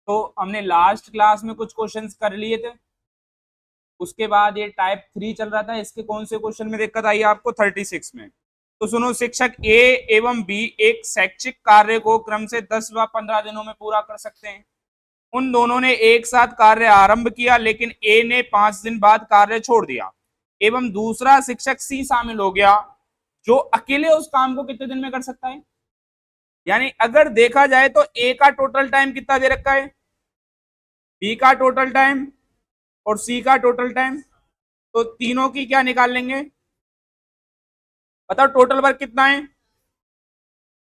तो हमने last class में कुछ क्वेश्चंस कर लिए थे, उसके बाद ये टाइप 3 चल रहा था। इसके कौन से क्वेश्चन में दिक्कत आई आपको? 36 में। तो सुनो, शिक्षक ए एवं बी एक शैक्षिक कार्य को क्रम से 10 व 15 दिनों में पूरा कर सकते हैं। उन दोनों ने एक साथ कार्य आरंभ किया, लेकिन ए ने 5 दिन बाद कार्य छोड़ दिया एवं दूसरा शिक्षक सी शामिल हो गया, जो अकेले उस काम को कितने दिन में कर सकता है? यानी अगर देखा जाए तो ए का टोटल टाइम कितना दे रखा है, बी का टोटल टाइम और सी का टोटल टाइम, तो तीनों की क्या निकाल लेंगे? बताओ टोटल वर्क कितना है?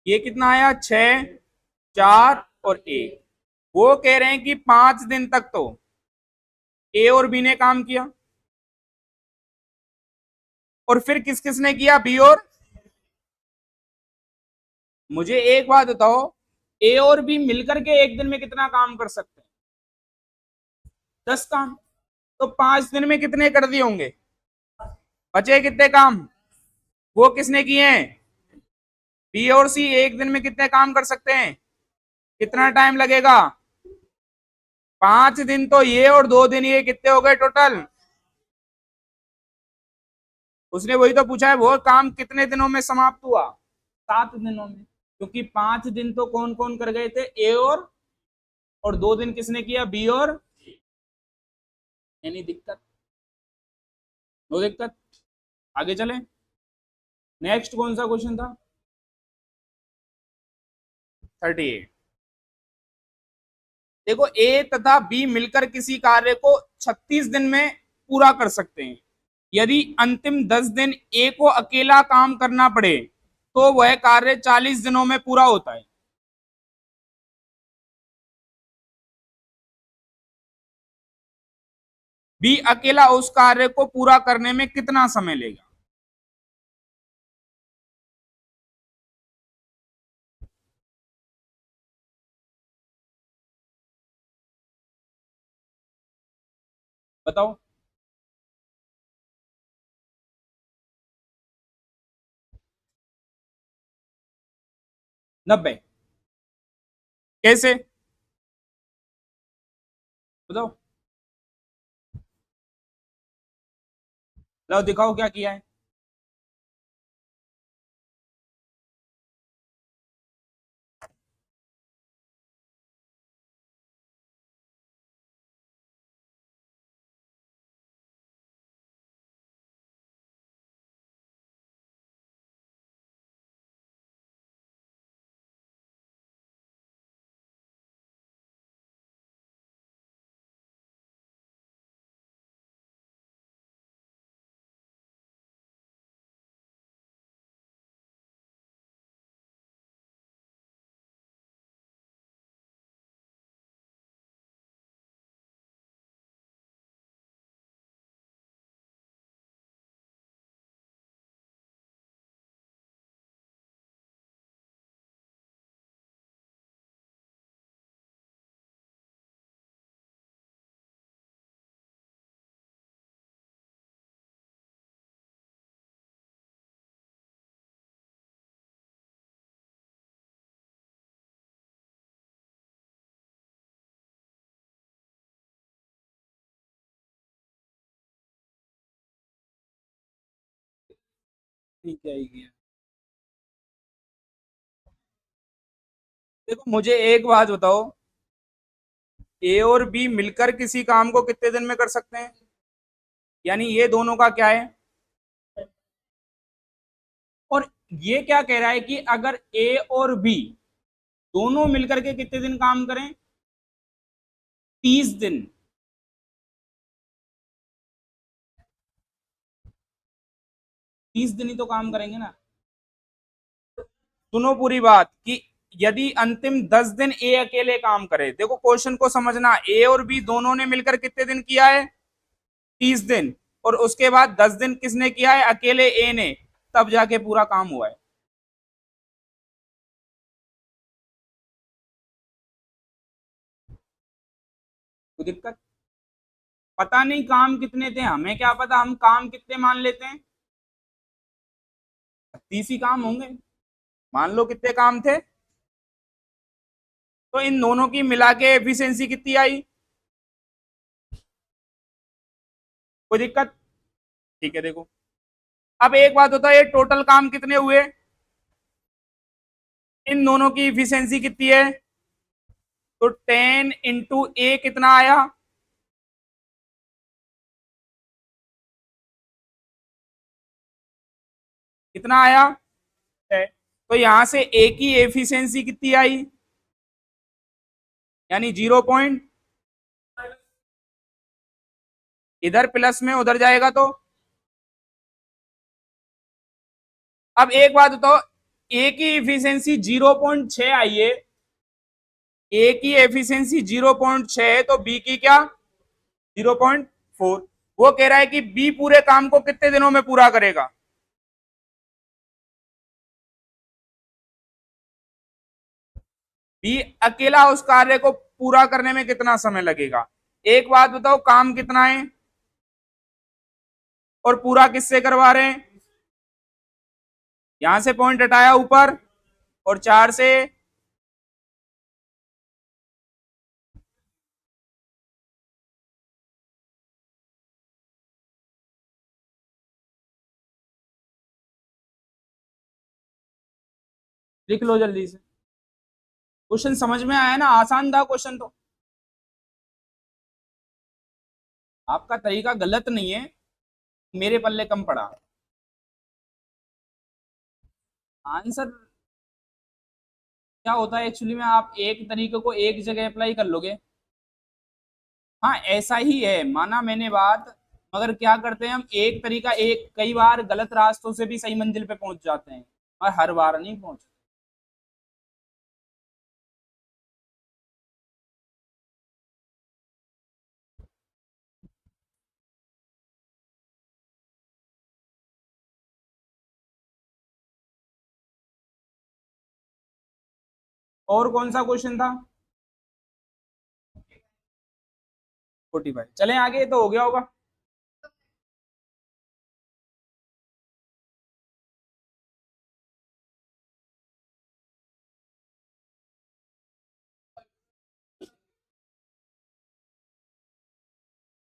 ये कितना आया? 6, 4 और 1। वो कह रहे हैं कि 5 दिन तक तो ए और बी ने काम किया, और फिर किस किस ने किया? बी और। मुझे एक बात बताओ, ए और बी मिलकर के एक दिन में कितना काम कर सकते हैं? 10 काम। तो 5 दिन में कितने कर दिए होंगे? बचे कितने काम? वो किसने किए हैं? बी और सी एक दिन में कितने काम कर सकते हैं? कितना टाइम लगेगा? 5 दिन तो ये और 2 दिन ये, कितने हो गए टोटल? उसने वही तो पूछा है, वो काम कितने दिनों में समाप्त हुआ? 7 दिनों में। क्योंकि 5 दिन तो कौन कौन कर गए थे? ए और 2 दिन किसने किया? बी और। यानी दिक्कत, नो दिक्कत। आगे चले। नेक्स्ट कौन सा क्वेश्चन था? 38। देखो, ए तथा बी मिलकर किसी कार्य को 36 दिन में पूरा कर सकते हैं। यदि अंतिम 10 दिन ए को अकेला काम करना पड़े तो वह कार्य 40 दिनों में पूरा होता है। बी अकेला उस कार्य को पूरा करने में कितना समय लेगा? बताओ। 90। कैसे? बताओ। लो दिखाओ क्या किया है। ठीक है। देखो, मुझे एक बात बताओ, ए और बी मिलकर किसी काम को कितने दिन में कर सकते हैं? यानी ये दोनों का क्या है? और ये क्या कह रहा है कि अगर ए और बी दोनों मिलकर के कितने दिन काम करें? 30 दिन। 30 दिन ही तो काम करेंगे ना। सुनो पूरी बात कि यदि अंतिम 10 दिन ए अकेले काम करे, देखो क्वेश्चन को समझना, ए और बी दोनों ने मिलकर कितने दिन किया है? 30 दिन। और उसके बाद 10 दिन किसने किया है? अकेले ए ने। तब जाके पूरा काम हुआ है। कोई दिक्कत? पता नहीं काम कितने थे, हमें क्या पता, हम काम कितने मान लेते हैं? 30 ही काम होंगे। मान लो कितने काम थे? तो इन दोनों की मिला के एफिशिएंसी कितनी आई? कोई दिक्कत? ठीक है, देखो अब एक बात होता है, ये टोटल काम कितने हुए? इन दोनों की इफिशियंसी कितनी है? तो 10 × A कितना आया? कितना आया है? तो यहां से A की एफिशिएंसी कितनी आई? यानी 0 इधर प्लस में उधर जाएगा तो। अब एक बात बताओ, ए की एफिशिएंसी 0.6 आई है, ए की एफिशिएंसी 0.6 है, तो बी की क्या? 0.4। वो कह रहा है कि बी पूरे काम को कितने दिनों में पूरा करेगा? बी अकेला उस कार्य को पूरा करने में कितना समय लगेगा? एक बात बताओ, काम कितना है और पूरा किससे करवा रहे हैं? यहां से पॉइंट हटाया ऊपर, और 4 से। लिख लो जल्दी से। क्वेश्चन समझ में आया ना? आसान था क्वेश्चन तो। आपका तरीका गलत नहीं है, मेरे पल्ले कम पड़ा। आंसर क्या होता है एक्चुअली में, आप एक तरीके को एक जगह अप्लाई कर लोगे। हाँ ऐसा ही है, माना मैंने बात। मगर क्या करते हैं हम, एक तरीका, एक कई बार गलत रास्तों से भी सही मंजिल पे पहुंच जाते हैं, और हर बार नहीं पहुंचते। और कौन सा क्वेश्चन था? 45। चलें आगे, तो हो गया होगा।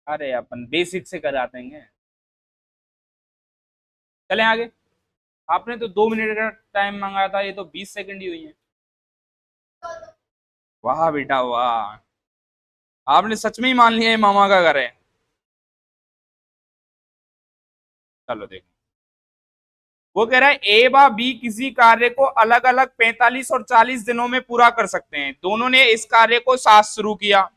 अरे अपन बेसिक से करा देंगे। चलें आगे। आपने तो 2 मिनट का टाइम मांगा था, ये तो 20 सेकंड ही हुई है। वाह बेटा वाह, आपने सच में ही मान लिया ये मामा का घर है। चलो देखो, वो कह रहा है ए व बी किसी कार्य को अलग अलग 45 और 40 दिनों में पूरा कर सकते हैं। दोनों ने इस कार्य को साथ शुरू किया,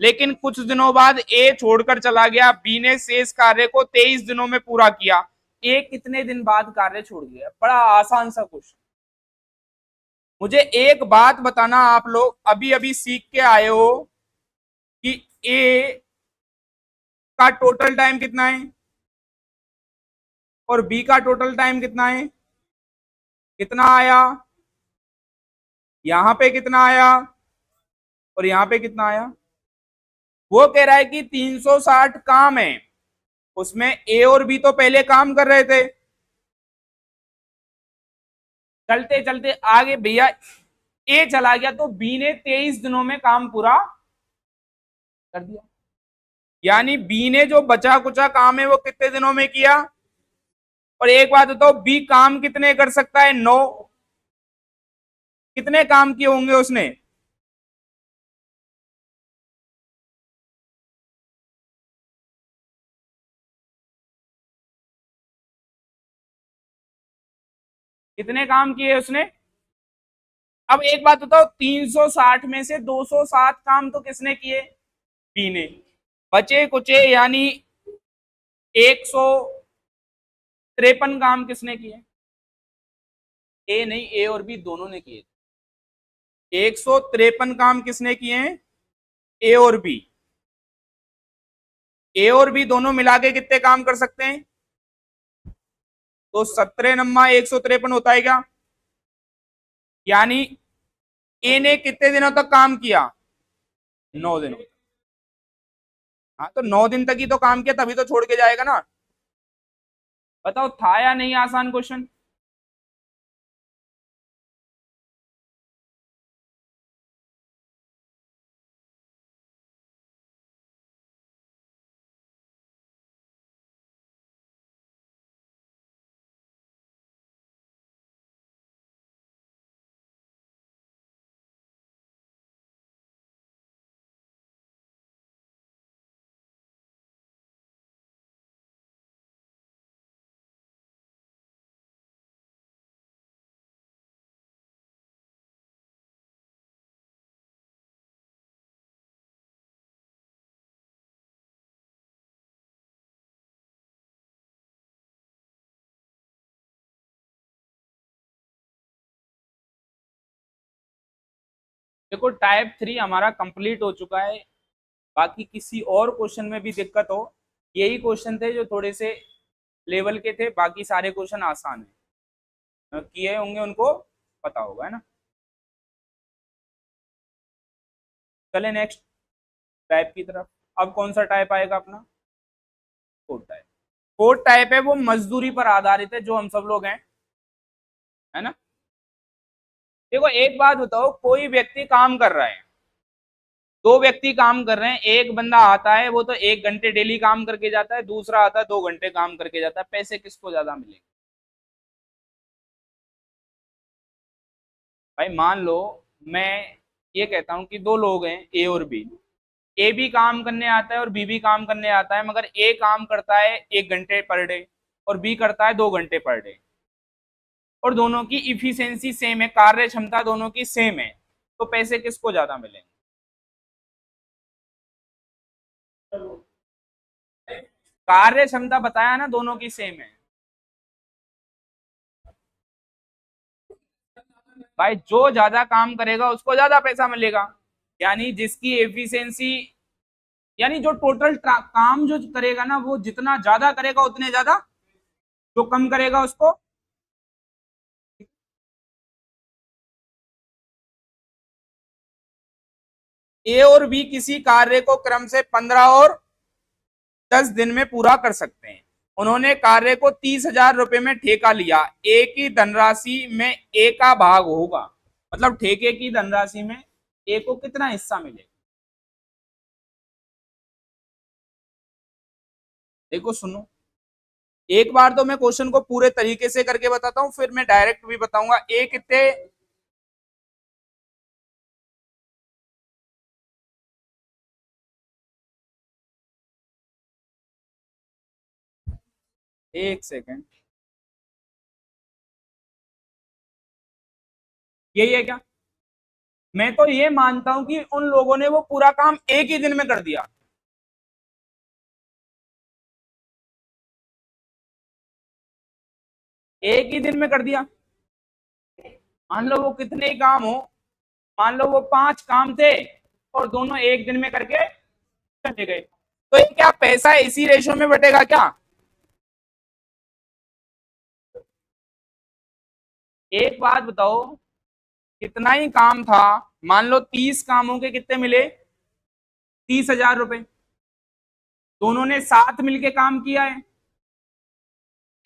लेकिन कुछ दिनों बाद ए छोड़कर चला गया। बी ने शेष कार्य को 23 दिनों में पूरा किया। ए कितने दिन बाद कार्य छोड़ गया? बड़ा आसान सा क्वेश्चन। मुझे एक बात बताना, आप लोग अभी अभी सीख के आए हो कि ए का टोटल टाइम कितना है और बी का टोटल टाइम कितना है? कितना आया? यहां पे कितना आया और यहां पे कितना आया? वो कह रहा है कि 360 काम है, उसमें ए और बी तो पहले काम कर रहे थे। चलते चलते आगे भैया ए चला गया, तो बी ने 23 दिनों में काम पूरा कर दिया। यानी बी ने जो बचा कुचा काम है वो कितने दिनों में किया? और एक बात बताओ, बी काम कितने कर सकता है? 9। कितने काम किए होंगे उसने? कितने काम किए उसने? अब एक बात बताओ, 360 में से 207 काम तो किसने किए? बी ने। बचे कुचे यानी 153 काम किसने किए? ए नहीं, ए और बी दोनों ने किए। 153 काम किसने किए हैं? ए और बी। ए और बी दोनों मिला के कितने काम कर सकते हैं? तो 17 × 153 होता है क्या? यानी ए ने कितने दिनों तक काम किया? 9 दिनों। हाँ तो 9 दिन तक ही तो काम किया, तभी तो छोड़ के जाएगा ना। बताओ था या नहीं आसान क्वेश्चन? देखो टाइप 3 हमारा कंप्लीट हो चुका है। बाकी किसी और क्वेश्चन में भी दिक्कत हो, यही क्वेश्चन थे जो थोड़े से लेवल के थे, बाकी सारे क्वेश्चन आसान है, किए होंगे उनको पता होगा, है ना। चले नेक्स्ट टाइप की तरफ। अब कौन सा टाइप आएगा अपना? Fourth type. फोर्थ टाइप है वो मजदूरी पर आधारित है, जो हम सब लोग हैं, है ना। देखो एक बात बताओ, कोई व्यक्ति काम कर रहा है, दो व्यक्ति काम कर रहे हैं, एक बंदा आता है वो तो 1 घंटे डेली काम करके जाता है, दूसरा आता है 2 घंटे काम करके जाता है, पैसे किसको ज्यादा मिलेंगे? भाई मान लो मैं ये कहता हूं कि दो लोग हैं ए और बी, ए भी काम करने आता है और बी भी काम करने आता है, मगर ए काम करता है 1 घंटे पर डे और बी करता है 2 घंटे पर डे, और दोनों की इफिशियंसी सेम है, कार्य क्षमता दोनों की सेम है, तो पैसे किसको ज्यादा मिलेंगे? कार्य क्षमता बताया ना, दोनों की सेम है। भाई जो ज्यादा काम करेगा उसको ज्यादा पैसा मिलेगा, यानी जिसकी एफिशिएंसी, यानी जो टोटल काम जो करेगा ना, वो जितना ज्यादा करेगा उतने ज्यादा, जो कम करेगा उसको। ए और बी किसी कार्य को क्रम से 15 और 10 दिन में पूरा कर सकते हैं। उन्होंने कार्य को 30,000 रुपए में ठेका लिया, ए की धनराशि में ए का भाग होगा, मतलब ठेके की धनराशि में ए को कितना हिस्सा मिलेगा? देखो सुनो, एक बार तो मैं क्वेश्चन को पूरे तरीके से करके बताता हूं, फिर मैं डायरेक्ट भी बताऊंगा ए कितने। एक सेकेंड, यही है क्या? मैं तो ये मानता हूं कि उन लोगों ने वो पूरा काम एक ही दिन में कर दिया। एक ही दिन में कर दिया। मान लो वो कितने ही काम हो, मान लो वो 5 काम थे और दोनों एक दिन में करके चले गए, तो ये क्या पैसा इसी रेशो में बटेगा क्या? एक बात बताओ, कितना ही काम था, मान लो 30 कामों के कितने मिले? 30,000 रुपए। दोनों ने साथ मिलके काम किया है।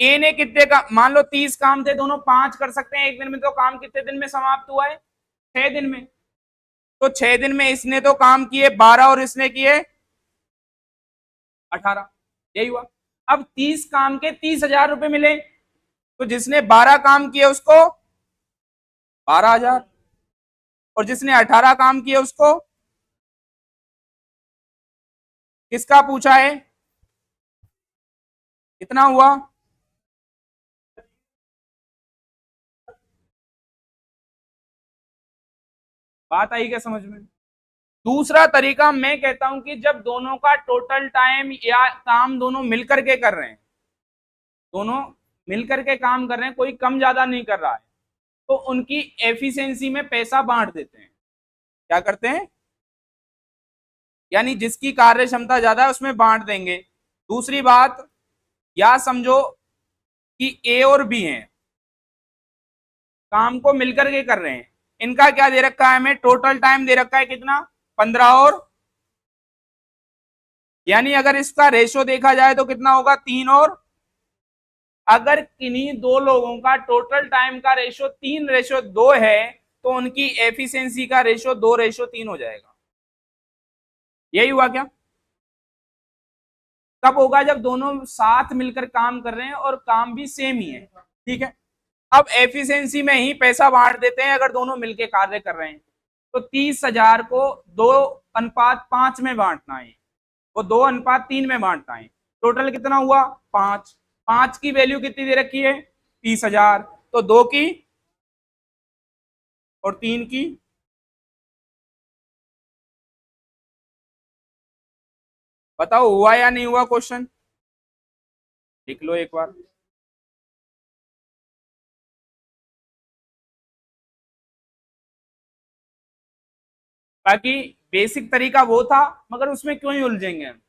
ए ने कितने का, मान लो 30 काम थे, दोनों 5 कर सकते हैं एक दिन में, तो काम कितने दिन में समाप्त हुआ है? 6 दिन में। तो 6 दिन में इसने तो काम किए 12 और इसने किए 18, यही हुआ। अब 30 काम के 30,000 रुपए मिले, तो जिसने 12 काम किए उसको 12,000, और जिसने 18 काम किए उसको, किसका पूछा है, कितना हुआ? बात आई क्या समझ में? दूसरा तरीका मैं कहता हूं कि जब दोनों का टोटल टाइम या काम दोनों मिलकर के कर रहे हैं, दोनों मिलकर के काम कर रहे हैं, कोई कम ज्यादा नहीं कर रहा है, तो उनकी एफिशिएंसी में पैसा बांट देते हैं। क्या करते हैं? यानी जिसकी कार्य क्षमता ज्यादा है उसमें बांट देंगे। दूसरी बात, या समझो कि ए और बी हैं, काम को मिलकर के कर रहे हैं, इनका क्या दे रखा है हमें, टोटल टाइम दे रखा है कितना, 15 और, यानी अगर इसका रेशो देखा जाए तो कितना होगा, 3 और। अगर किन्हीं दो लोगों का टोटल टाइम का रेशो 3:2 है, तो उनकी एफिशिएंसी का रेशो 2:3 हो जाएगा। यही हुआ क्या? कब होगा? जब दोनों साथ मिलकर काम कर रहे हैं और काम भी सेम ही है, ठीक है। अब एफिशिएंसी में ही पैसा बांट देते हैं, अगर दोनों मिलकर कार्य कर रहे हैं, तो 30,000 को 2:5 में बांटना है, वो 2:3 में बांटना है, टोटल कितना हुआ, 5। 5 की वैल्यू कितनी दे रखी है, 30,000, तो 2 की और 3 की। बताओ हुआ या नहीं हुआ क्वेश्चन? लिख लो एक बार। बाकी बेसिक तरीका वो था, मगर उसमें क्यों ही उलझेंगे हम।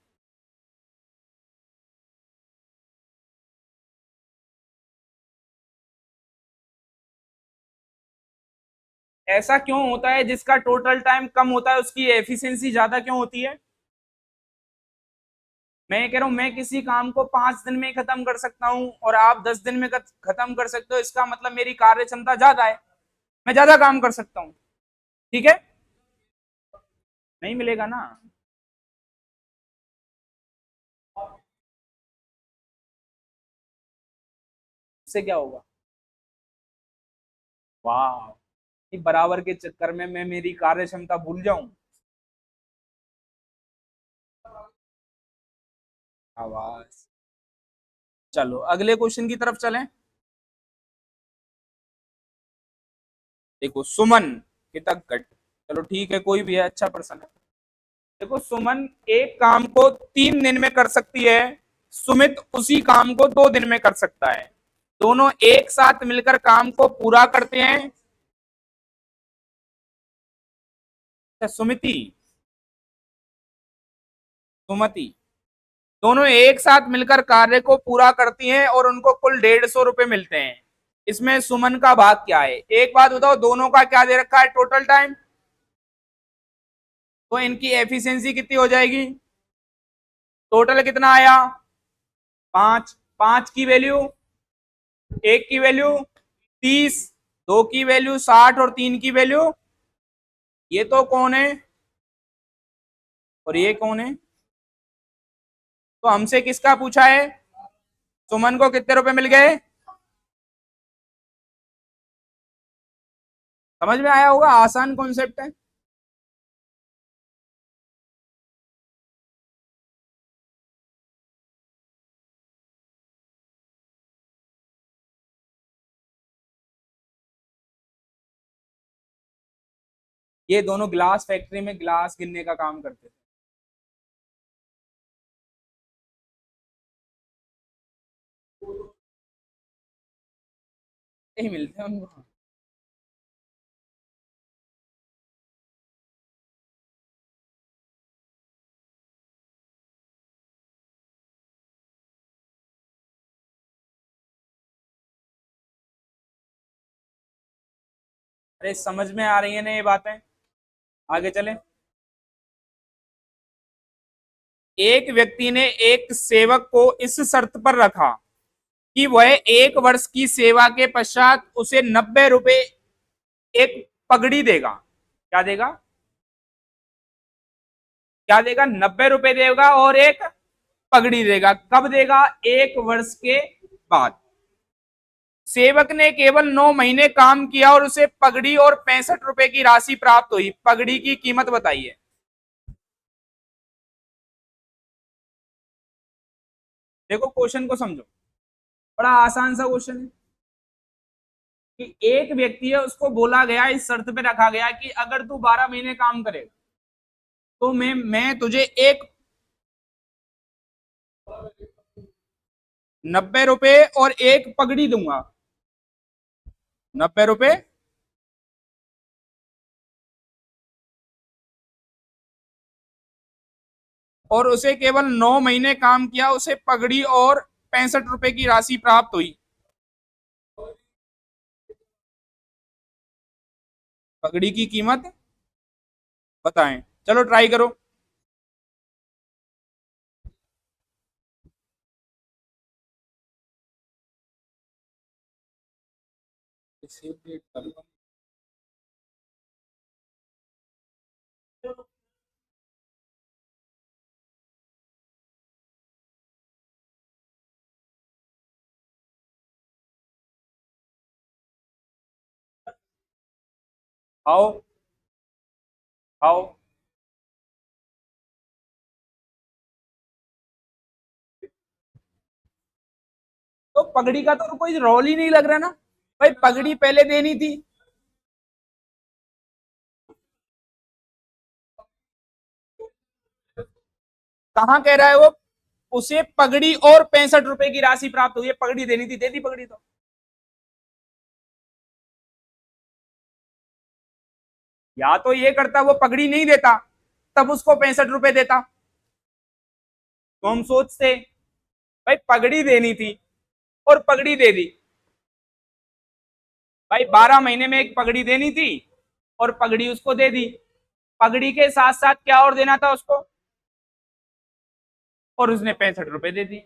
ऐसा क्यों होता है जिसका टोटल टाइम कम होता है उसकी एफिशिएंसी ज्यादा क्यों होती है? मैं ये कह रहा हूं मैं किसी काम को 5 दिन में खत्म कर सकता हूं और आप 10 दिन में खत्म कर सकते हो, इसका मतलब मेरी कार्य क्षमता ज्यादा है, मैं ज्यादा काम कर सकता हूं। ठीक है, नहीं मिलेगा ना। इससे क्या होगा? वाह, कि बराबर के चक्कर में मैं मेरी कार्य क्षमता भूल जाऊं। आवाज। चलो अगले क्वेश्चन की तरफ चलें। देखो सुमन हितकगढ़, चलो ठीक है, कोई भी है, अच्छा पर्सन है। देखो सुमन एक काम को 3 दिन में कर सकती है, सुमित उसी काम को 2 दिन में कर सकता है। दोनों एक साथ मिलकर काम को पूरा करते हैं। अच्छा, सुमिति, सुमति, दोनों एक साथ मिलकर कार्य को पूरा करती हैं और उनको कुल 150 रुपए मिलते हैं। इसमें सुमन का भाग क्या है? एक बात बताओ, दोनों का क्या दे रखा है टोटल टाइम, तो इनकी एफिशिएंसी कितनी हो जाएगी? टोटल कितना आया? 5। 5 की वैल्यू, एक की वैल्यू 30, दो की वैल्यू 60 और 3 की वैल्यू, ये तो कौन है और ये कौन है? तो हमसे किसका पूछा है? सुमन को कितने रुपए मिल गए? समझ में आया होगा, आसान कॉन्सेप्ट है। ये दोनों ग्लास फैक्ट्री में ग्लास गिनने का काम करते थे। यही मिलते हैं उनको। अरे समझ में आ रही है ना ये बातें? आगे चलें। एक व्यक्ति ने एक सेवक को इस शर्त पर रखा कि वह 1 वर्ष की सेवा के पश्चात उसे 90 रुपए एक पगड़ी देगा। क्या देगा? क्या देगा? 90 रुपए देगा और एक पगड़ी देगा। कब देगा? 1 वर्ष के बाद। सेवक ने केवल 9 महीने काम किया और उसे पगड़ी और 65 रुपए की राशि प्राप्त हुई। पगड़ी की कीमत बताइए। देखो क्वेश्चन को समझो, बड़ा आसान सा क्वेश्चन है कि एक व्यक्ति है, उसको बोला गया, इस शर्त पे रखा गया कि अगर तू 12 महीने काम करेगा तो मैं तुझे एक 90 रुपए और एक पगड़ी दूंगा। 90 रुपए और उसे केवल 9 महीने काम किया, उसे पगड़ी और 65 रुपए की राशि प्राप्त हुई। पगड़ी की कीमत बताएं, चलो ट्राई करो। आओ, आओ। तो पगड़ी का तो कोई रोल ही नहीं लग रहा ना, भाई पगड़ी पहले देनी थी। कहाँ कह रहा है वो? उसे पगड़ी और 65 रुपए की राशि प्राप्त हुई है, पगड़ी देनी थी, दे दी पगड़ी तो। या तो ये करता वो पगड़ी नहीं देता, तब उसको 65 रुपए देता। तो हम सोचते भाई पगड़ी देनी थी और पगड़ी दे दी। भाई 12 महीने में एक पगड़ी देनी थी और पगड़ी उसको दे दी। पगड़ी के साथ साथ क्या और देना था उसको, और उसने 65 रुपए दे दी।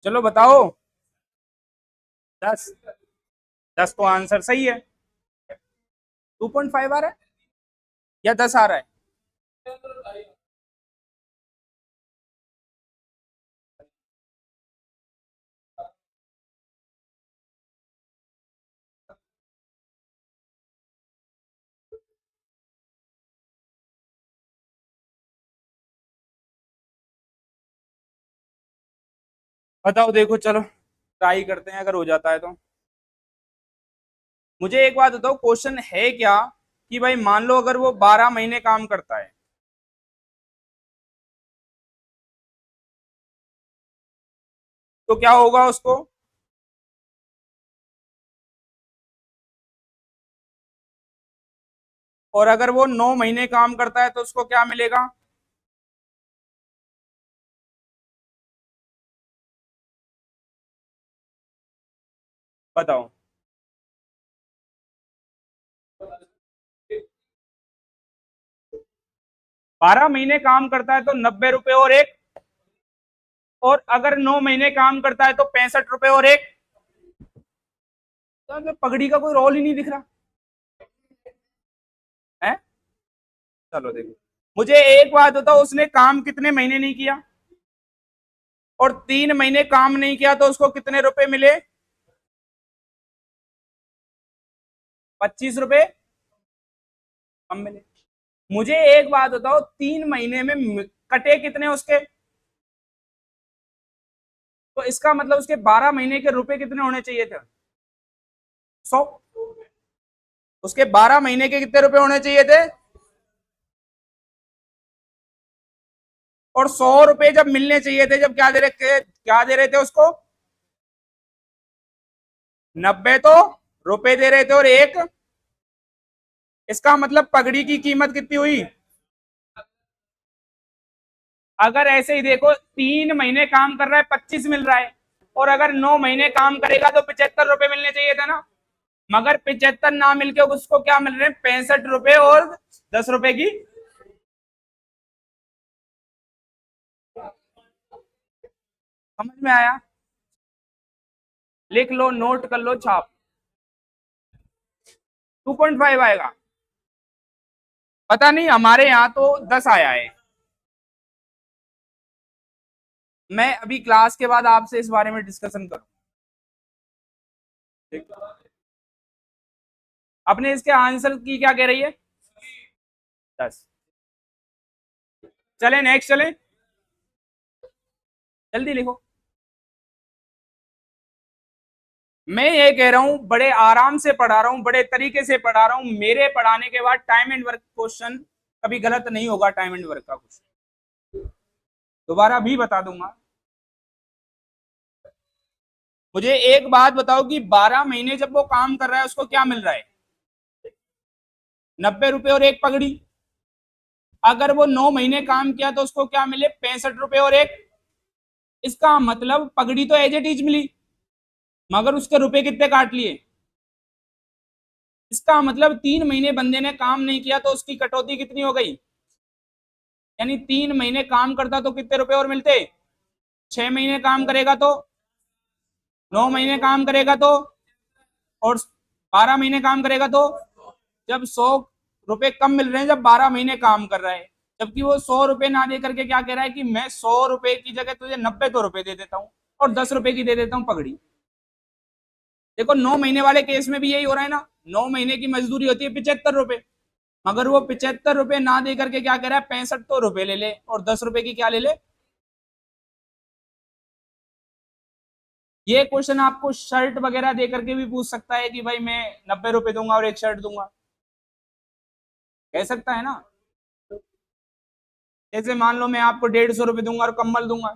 चलो बताओ। 10। 10 तो आंसर सही है। 2.5 आ रहा है या 10 आ रहा है? बताओ, देखो चलो ट्राई करते हैं, अगर हो जाता है तो। मुझे एक बात बताओ, क्वेश्चन है क्या कि भाई मान लो अगर वो 12 महीने काम करता है, तो क्या होगा उसको? और अगर वो 9 महीने काम करता है तो उसको क्या मिलेगा? बताओ। 12 महीने काम करता है तो 90 रुपए और एक, और अगर 9 महीने काम करता है तो 65 रुपए और एक। तो हमें पगड़ी का कोई रोल ही नहीं दिख रहा है। चलो देखो, मुझे एक बात बताओ, उसने काम कितने महीने नहीं किया, और 3 महीने काम नहीं किया तो उसको कितने रुपए मिले? 25 रुपए कम मिले। मुझे एक बात बताओ, 3 महीने में कटे कितने उसके? तो इसका मतलब उसके 12 महीने के रुपए कितने होने चाहिए थे? 100। उसके 12 महीने के कितने रुपए होने चाहिए थे? और 100 रुपए जब मिलने चाहिए थे, जब क्या दे रहे थे, क्या दे रहे थे उसको? 90 तो रुपए दे रहे थे और एक। इसका मतलब पगड़ी की कीमत कितनी हुई? अगर ऐसे ही देखो, 3 महीने काम कर रहा है 25 मिल रहा है, और अगर 9 महीने काम करेगा तो 75 रुपए मिलने चाहिए था ना। मगर 75 ना मिलके उसको क्या मिल रहे हैं? 65 रुपए और 10 रुपए की। समझ में आया? लिख लो, नोट कर लो, छाप। 2.5 आएगा। पता नहीं, हमारे यहाँ तो 10 आया है। मैं अभी क्लास के बाद आपसे इस बारे में डिस्कशन करूँ। अपने इसके आंसर की क्या कह रही है? 10। चले नेक्स्ट, चले, जल्दी लिखो। मैं ये कह रहा हूं, बड़े आराम से पढ़ा रहा हूं, बड़े तरीके से पढ़ा रहा हूं। मेरे पढ़ाने के बाद टाइम एंड वर्क क्वेश्चन कभी गलत नहीं होगा। टाइम एंड वर्क का क्वेश्चन दोबारा भी बता दूंगा। मुझे एक बात बताओ कि 12 महीने जब वो काम कर रहा है उसको क्या मिल रहा है? 90 रुपए और एक पगड़ी। अगर वो 9 महीने काम किया तो उसको क्या मिले, 65 रुपए और एक। इसका मतलब पगड़ी तो एज इट इज मिली, मगर उसके रुपए कितने काट लिए। इसका मतलब 3 महीने बंदे ने काम नहीं किया तो उसकी कटौती कितनी हो गई, यानी 3 महीने काम करता तो कितने रुपए और मिलते। 6 महीने काम करेगा तो, 9 महीने काम करेगा तो, और 12 महीने काम करेगा तो, जब 100 रुपए कम मिल रहे हैं जब 12 महीने काम कर रहा है, जबकि वो 100 रुपए ना दे करके क्या कह रहा है कि मैं 100 रुपए की जगह तुझे 90 तो रुपए दे देता हूँ और 10 रुपए की दे देता हूँ पगड़ी। देखो 9 महीने वाले केस में भी यही हो रहा है ना, 9 महीने की मजदूरी होती है 75 रुपए, मगर वो 75 रुपए ना दे करके क्या कह रहा है, 65 तो रुपए ले ले और 10 रुपए की क्या ले ले। ये क्वेश्चन आपको शर्ट वगैरह दे करके भी पूछ सकता है कि भाई मैं 90 रुपए दूंगा और एक शर्ट दूंगा, कह सकता है ना। जैसे मान लो मैं आपको 150 रुपए दूंगा और कम्बल दूंगा,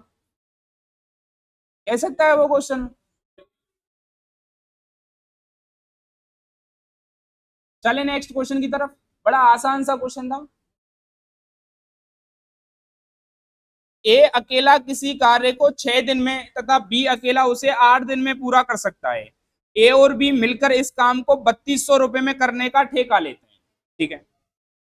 कह सकता है वो क्वेश्चन। चले नेक्स्ट क्वेश्चन की तरफ, बड़ा आसान सा क्वेश्चन था। ए अकेला किसी कार्य को 6 दिन में तथा बी अकेला उसे 8 दिन में पूरा कर सकता है। ए और बी मिलकर इस काम को 3200 रुपए में करने का ठेका लेते हैं, ठीक है,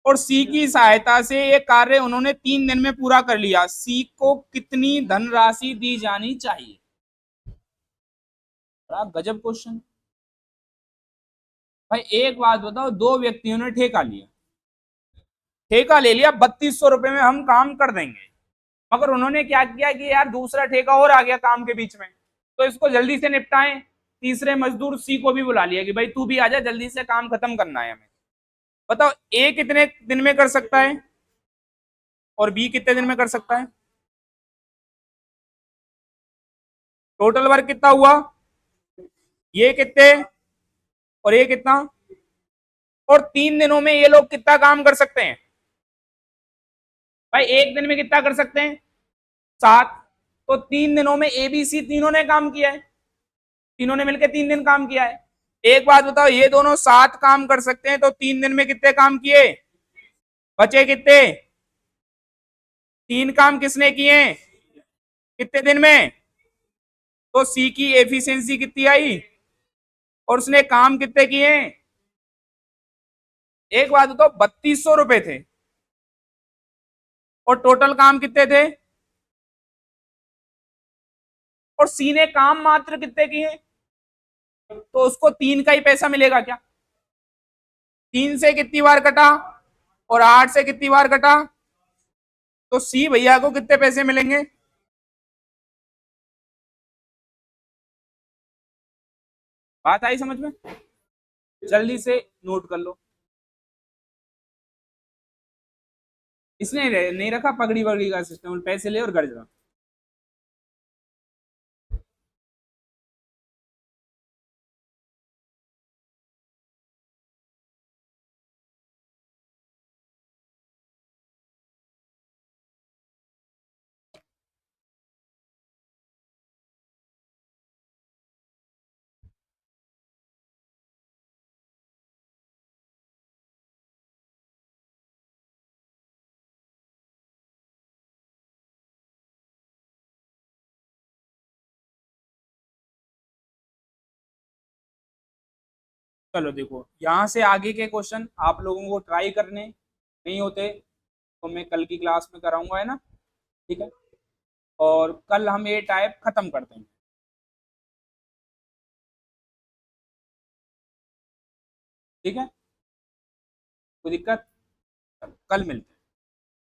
और सी की सहायता से ये कार्य उन्होंने 3 दिन में पूरा कर लिया, सी को कितनी धनराशि दी जानी चाहिए। बड़ा गजब क्वेश्चन। भाई एक बात बताओ, दो व्यक्तियों ने ठेका लिया, ठेका ले लिया 3200 रुपए में हम काम कर देंगे, मगर उन्होंने क्या किया कि यार दूसरा ठेका और आ गया काम के बीच में, तो इसको जल्दी से निपटाएं। तीसरे मजदूर सी को भी बुला लिया कि भाई तू भी आजा, जल्दी से काम खत्म करना है हमें। बताओ ए कितने दिन में कर सकता है और बी कितने दिन में कर सकता है। टोटल वर्क कितना हुआ, ये कितने और ये कितना, और 3 दिनों में ये लोग कितना काम कर सकते हैं। भाई एक दिन में कितना कर सकते हैं, 7। तो 3 दिनों में एबीसी तीनों ने काम किया है, तीनों ने मिलकर 3 दिन काम किया है। एक बात बताओ, ये दोनों 7 काम कर सकते हैं तो 3 दिन में कितने काम किए, बचे कितने, 3 काम किसने किए, कितने दिन में। तो सी की एफिशिएंसी कितनी आई और उसने काम कितने किए। एक बात बताओ, 3200 रुपए थे और टोटल काम कितने थे, और सी ने काम मात्र कितने किए, तो उसको 3 का ही पैसा मिलेगा क्या। 3 से कितनी बार कटा और 8 से कितनी बार कटा, तो सी भैया को कितने पैसे मिलेंगे। बात आई समझ में, जल्दी से नोट कर लो। इसने नहीं रखा पगड़ी वगड़ी का सिस्टम, पैसे ले और घर जा। चलो देखो, यहाँ से आगे के क्वेश्चन आप लोगों को ट्राई करने नहीं होते तो मैं कल की क्लास में कराऊंगा, है ना, ठीक है। और कल हम ये टाइप खत्म कर देंगे, ठीक है, कोई दिक्कत, कल मिलते हैं।